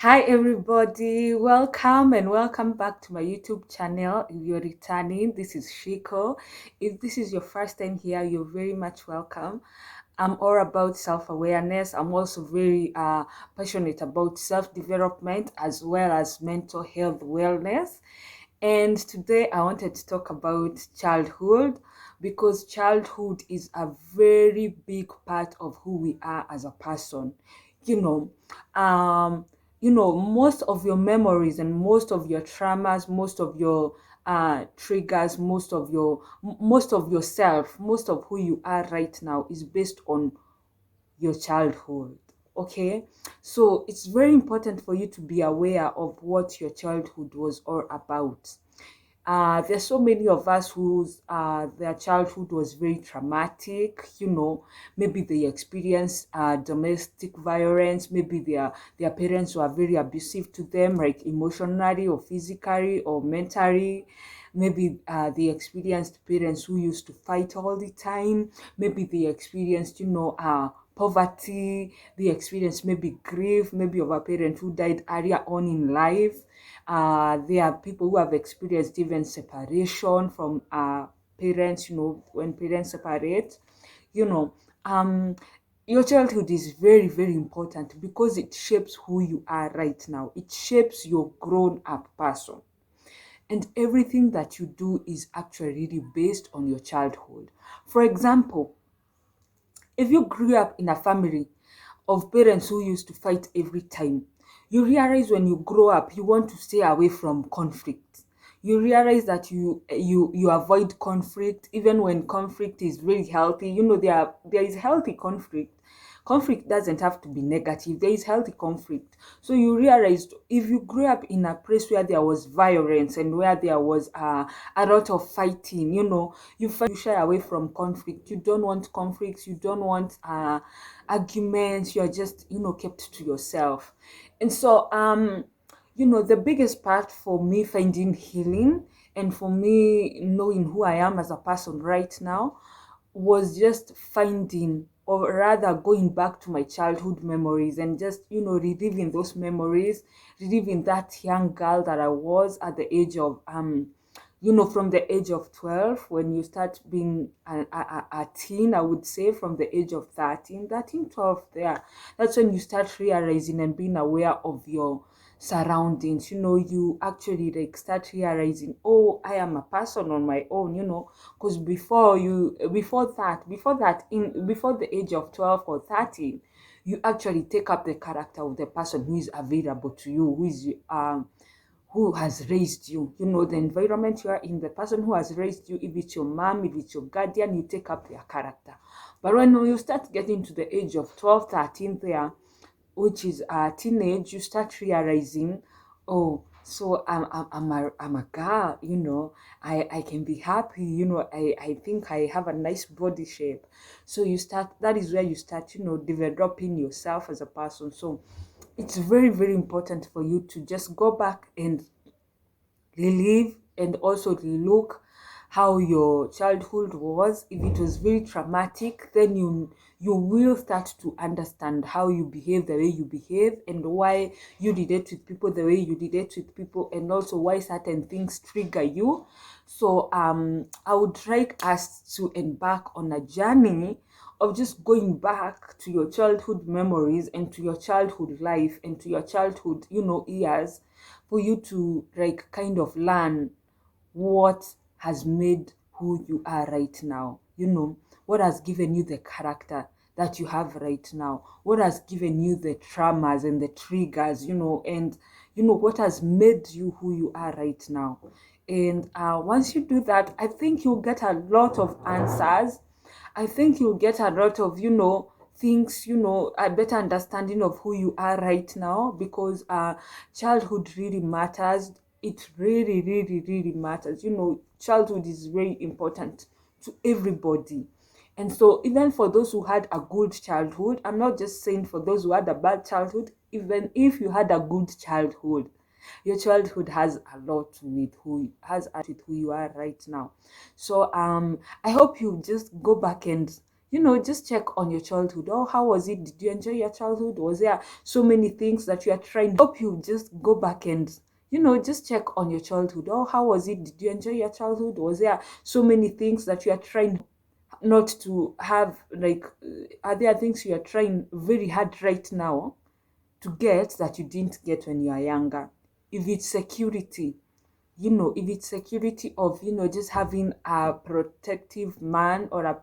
Hi everybody, welcome and welcome back to my YouTube channel. If you're returning, this is Shiko. If this is your first time here, you're very much welcome. I'm all about self-awareness. I'm also very passionate about self-development as well as mental health wellness. And today I wanted to talk about childhood because childhood is a very big part of who we are as a person. You know, most of your memories and most of your traumas, most of your triggers, most of yourself, most of who you are right now is based on your childhood. Okay, so it's very important for you to be aware of what your childhood was all about. There's so many of us whose their childhood was very traumatic. Maybe they experienced domestic violence. Maybe their parents were very abusive to them, like emotionally or physically or mentally. Maybe they experienced parents who used to fight all the time. Maybe they experienced, poverty. They experienced maybe grief, maybe of a parent who died earlier on in life. There are people who have experienced even separation from parents, when parents separate, you know. Um, your childhood is very, very important because it shapes who you are right now. It shapes your grown up person. And everything that you do is actually really based on your childhood. For example, if you grew up in a family of parents who used to fight every time, you realize when you grow up, you want to stay away from conflict. You realize that you avoid conflict even when conflict is very healthy. There is healthy conflict. Conflict doesn't have to be negative. There is healthy conflict. So you realize if you grew up in a place where there was violence and where there was a lot of fighting, you shy away from conflict. You don't want conflicts. You don't want arguments. You are just kept to yourself. And so the biggest part for me finding healing and for me knowing who I am as a person right now was just finding, or rather going back to my childhood memories and just reliving those memories, reliving that young girl that I was at the age of from the age of 12, when you start being a teen, I would say from the age of 12 there. That's when you start realizing and being aware of your surroundings. You actually like start realizing, oh, I am a person on my own, because before the age of 12 or 13, you actually take up the character of the person who is available to you, who has raised you, the environment you are in, the person who has raised you. If it's your mom, if it's your guardian, you take up their character. But when you start getting to the age of 12, 13 there, which is teenage, you start realizing, oh, so I'm a girl, I can be happy, I think I have a nice body shape. So that is where you start, developing yourself as a person. So it's very, very important for you to just go back and relive and also relook how your childhood was. If it was very traumatic, then you will start to understand how you behave the way you behave and why you relate with people the way you relate with people, and also why certain things trigger you. So I would like us to embark on a journey of just going back to your childhood memories and to your childhood life and to your childhood years, for you to like kind of learn what has made who you are right now. What has given you the character that you have right now, what has given you the traumas and the triggers, and what has made you who you are right now. And once you do that, I think you'll get a lot of answers. I think you'll get a lot of things, a better understanding of who you are right now, because childhood really matters. It really, really, really matters. Childhood is very important to everybody. And so even for those who had a good childhood, I'm not just saying for those who had a bad childhood, even if you had a good childhood, your childhood has a lot with who you are right now. So I hope you just go back and just check on your childhood. Oh, how was it? Did you enjoy your childhood? Was there so many things that you are trying? Hope you just go back and just check on your childhood. Oh, how was it? Did you enjoy your childhood? Was there so many things that you are trying not to have? Like, are there things you are trying very hard right now to get that you didn't get when you are younger? If it's security, if it's security of, just having a protective man, or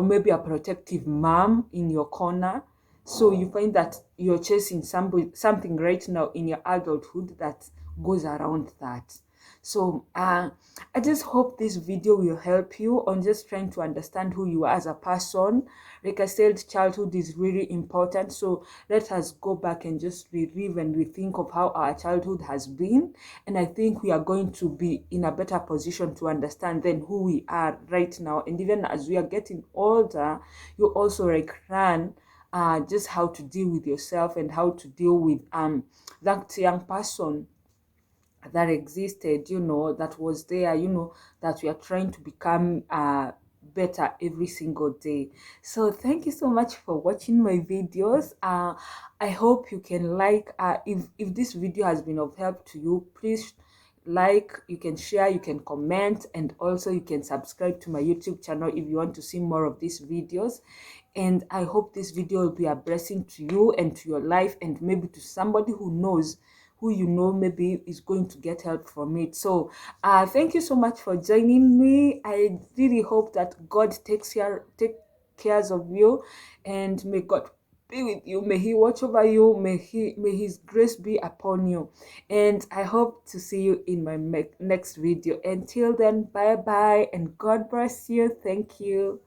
maybe a protective mom in your corner. So you find that you're chasing something right now in your adulthood that goes around that. So I just hope this video will help you on just trying to understand who you are as a person. Like I said, childhood is really important. So let us go back and just relive and rethink of how our childhood has been. And I think we are going to be in a better position to understand then who we are right now. And even as we are getting older, you also like learn just how to deal with yourself and how to deal with that young person that existed, that was there, that we are trying to become better every single day. So thank you so much for watching my videos. I hope you can like, if this video has been of help to you, please like, you can share, you can comment, and also you can subscribe to my YouTube channel if you want to see more of these videos. And I hope this video will be a blessing to you and to your life, and maybe to somebody who knows, who maybe is going to get help from it. So thank you so much for joining me. I really hope that God take cares of you, and may God be with you. May he watch over you. May his grace be upon you. And I hope to see you in my next video. Until then, bye bye, and God bless you. Thank you.